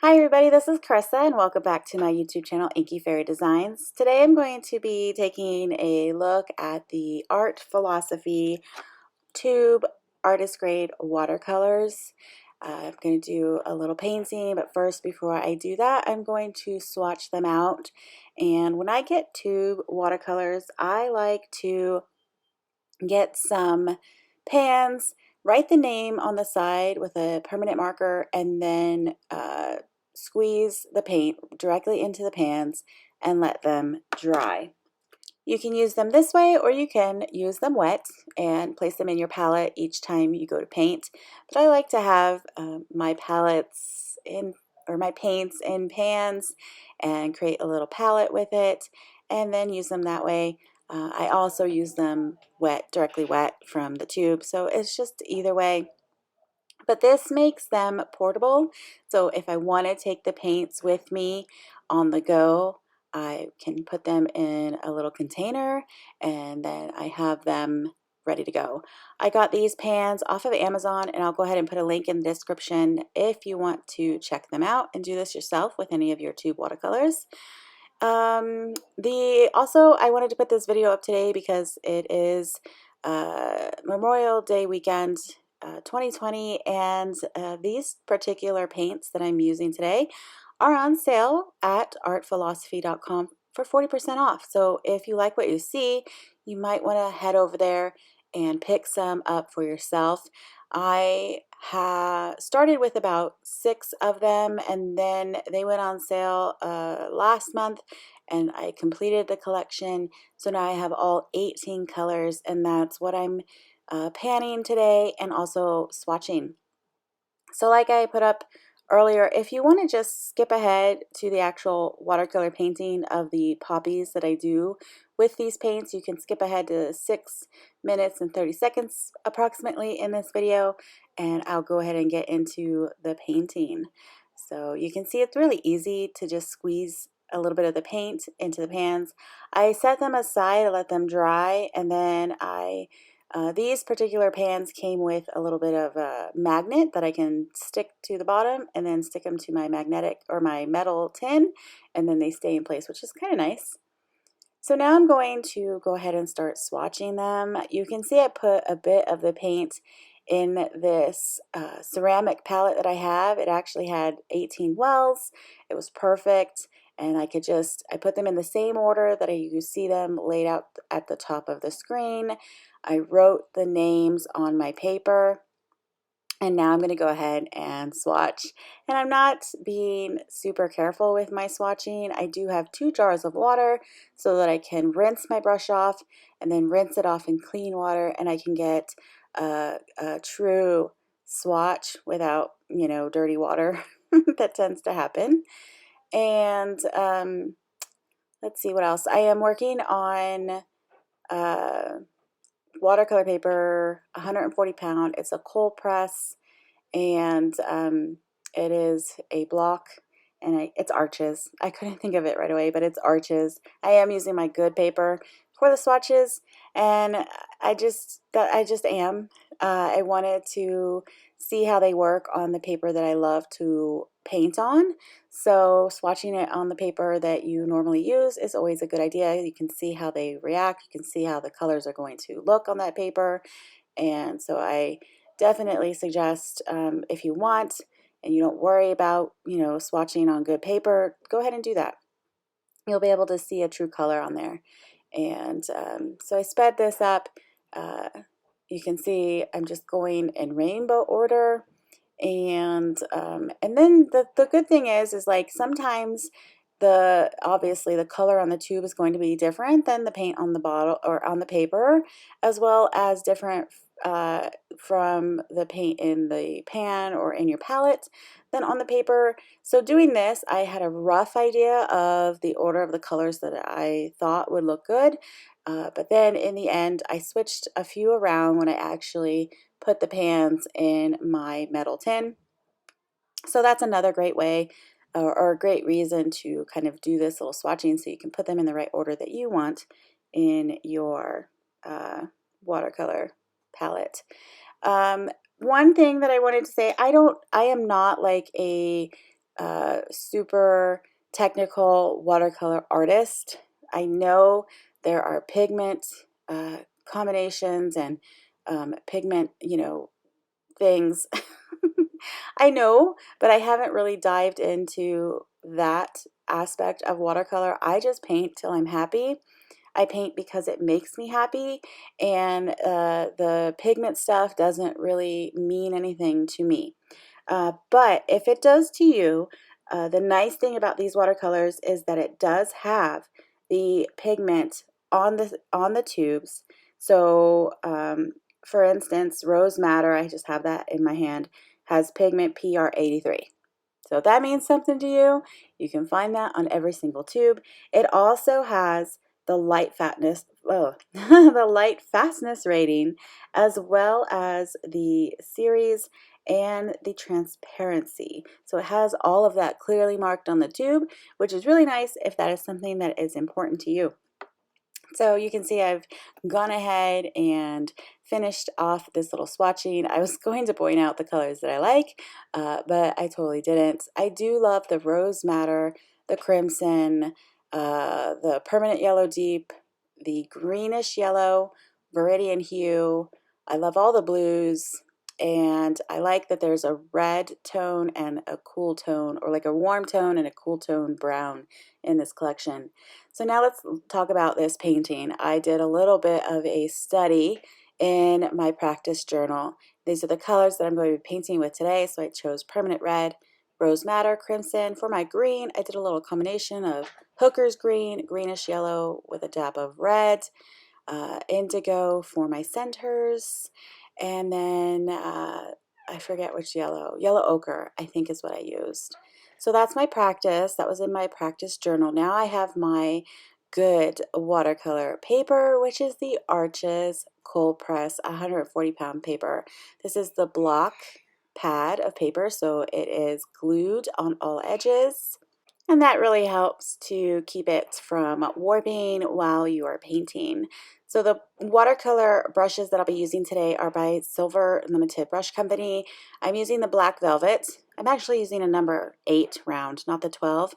Hi everybody, this is Carissa and welcome back to my YouTube channel, Inky Fairy Designs. Today I'm going to be taking a look at the Art Philosophy Tube Artist Grade Watercolors. I'm going to do a little painting, but first, before I do that, I'm going to swatch them out. And when I get tube watercolors, I like to get some pans, write the name on the side with a permanent marker, and then squeeze the paint directly into the pans and let them dry. You can use them this way, or you can use them wet and place them in your palette each time you go to paint. But I like to have my palettes in, or my paints in pans, and create a little palette with it and then use them that way. I also use them wet, directly wet from the tube, so it's just either way. But this makes them portable, so if I want to take the paints with me on the go, I can put them in a little container and then I have them ready to go. I got these pans off of Amazon, and I'll go ahead and put a link in the description if you want to check them out and do this yourself with any of your tube watercolors. Also, I wanted to put this video up today because it is Memorial Day weekend 2020, and these particular paints that I'm using today are on sale at artphilosophy.com for 40% off. So if you like what you see, you might want to head over there and pick some up for yourself. I started with about 6 of them, and then they went on sale last month, and I completed the collection. So now I have all 18 colors, and that's what I'm panning today and also swatching. So like I put up earlier, if you want to just skip ahead to the actual watercolor painting of the poppies that I do with these paints, you can skip ahead to 6 minutes and 30 seconds approximately in this video, and I'll go ahead and get into the painting. So you can see it's really easy to just squeeze a little bit of the paint into the pans. I set them aside to let them dry, and then these particular pans came with a little bit of a magnet that I can stick to the bottom and then stick them to my magnetic or my metal tin, and then they stay in place, which is kind of nice. So now I'm going to go ahead and start swatching them. You can see I put a bit of the paint in this ceramic palette that I have. It actually had 18 wells. It was perfect, and I put them in the same order that you see them laid out at the top of the screen. I wrote the names on my paper, and now I'm going to go ahead and swatch. And I'm not being super careful with my swatching. I do have 2 jars of water so that I can rinse my brush off and then rinse it off in clean water, and I can get a true swatch without, dirty water. That tends to happen. And let's see what else. I am working on watercolor paper, 140 pound. It's a cold press, and it is a block, and it's Arches. I couldn't think of it right away, but it's Arches. I am using my good paper for the swatches, and I just am. I wanted to see how they work on the paper that I love to paint on. So swatching it on the paper that you normally use is always a good idea. You can see how they react. You can see how the colors are going to look on that paper. And so I definitely suggest, if you want and you don't worry about, swatching on good paper, go ahead and do that. You'll be able to see a true color on there. And so I sped this up. You can see I'm just going in rainbow order. And then the good thing is like sometimes obviously the color on the tube is going to be different than the paint on the bottle or on the paper, as well as different from the paint in the pan or in your palette than on the paper. So doing this, I had a rough idea of the order of the colors that I thought would look good, but then in the end I switched a few around when I actually put the pans in my metal tin. So that's another great way or a great reason to kind of do this little swatching, so you can put them in the right order that you want in your watercolor palette. One thing that I wanted to say, I am not like a super technical watercolor artist. I know there are pigment combinations and pigment, things. I know, but I haven't really dived into that aspect of watercolor. I just paint till I'm happy. I paint because it makes me happy, and the pigment stuff doesn't really mean anything to me. But if it does to you, the nice thing about these watercolors is that it does have the pigment on the tubes. So, for instance, Rose Madder, I just have that in my hand, has pigment PR83. So if that means something to you, you can find that on every single tube. It also has the light fatness, the light fastness rating, as well as the series and the transparency. So it has all of that clearly marked on the tube, which is really nice if that is something that is important to you. So you can see I've gone ahead and finished off this little swatching. I was going to point out the colors that I like, but I totally didn't. I do love the Rose Madder, the Crimson, the Permanent Yellow Deep, the Greenish Yellow, Viridian Hue. I love all the blues, and I like that there's a red tone and a cool tone, or like a warm tone and a cool tone brown in this collection. So now let's talk about this painting. I did a little bit of a study in my practice journal. These are the colors that I'm going to be painting with today. So I chose Permanent Red, Rose Madder, Crimson. For my green, I did a little combination of Hooker's Green, Greenish Yellow with a dab of red, Indigo for my centers, and then I forget which yellow ochre I think is what I used. So that's my practice. That was in my practice journal. Now I have my good watercolor paper, which is the Arches Cold Press 140-pound paper. This is the block pad of paper, so it is glued on all edges. And that really helps to keep it from warping while you are painting. So the watercolor brushes that I'll be using today are by Silver Limited Brush Company. I'm using the Black Velvet. I'm actually using a number 8 round, not the 12.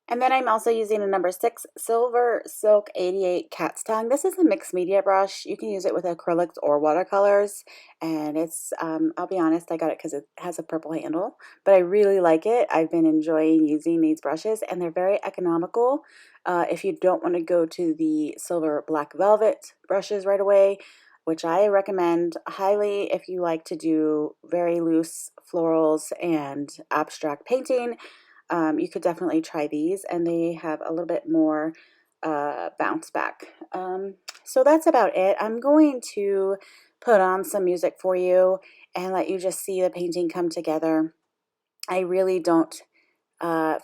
And then I'm also using a number 6 Silver Silk 88 Cat's Tongue. This is a mixed media brush. You can use it with acrylics or watercolors. And it's, I'll be honest, I got it because it has a purple handle. But I really like it. I've been enjoying using these brushes, and they're very economical. If you don't want to go to the Silver Black Velvet brushes right away, which I recommend highly if you like to do very loose florals and abstract painting. You could definitely try these, and they have a little bit more bounce back. So that's about it. I'm going to put on some music for you and let you just see the painting come together. I really don't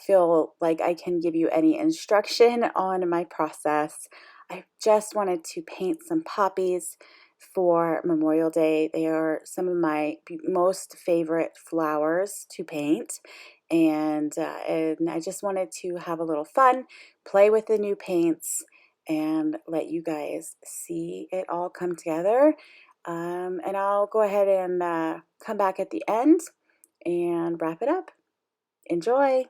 feel like I can give you any instruction on my process. I just wanted to paint some poppies for Memorial Day. They are some of my most favorite flowers to paint, and I just wanted to have a little fun, play with the new paints, and let you guys see it all come together. And I'll go ahead and come back at the end and wrap it up. Enjoy!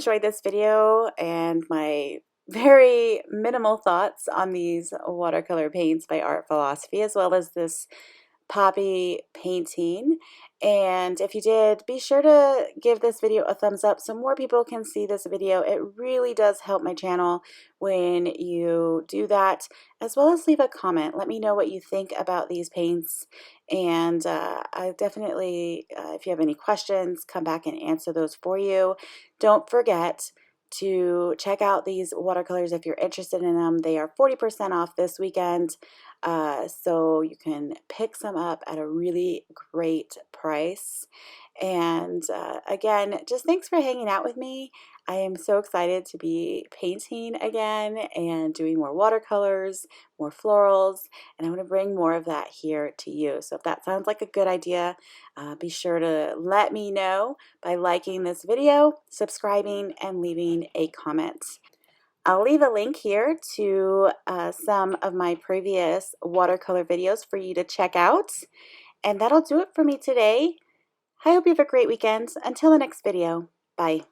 enjoyed this video and my very minimal thoughts on these watercolor paints by Art Philosophy, as well as this poppy painting. And if you did, be sure to give this video a thumbs up so more people can see this video. It really does help my channel when you do that, as well as leave a comment. Let me know what you think about these paints, and I definitely, if you have any questions, come back and answer those for you. Don't forget to check out these watercolors if you're interested in them. They are 40% off this weekend. So you can pick some up at a really great price. And again, just thanks for hanging out with me. I am so excited to be painting again and doing more watercolors, more florals, and I want to bring more of that here to you. So if that sounds like a good idea, be sure to let me know by liking this video, subscribing, and leaving a comment. I'll leave a link here to some of my previous watercolor videos for you to check out. And that'll do it for me today. I hope you have a great weekend. Until the next video, bye.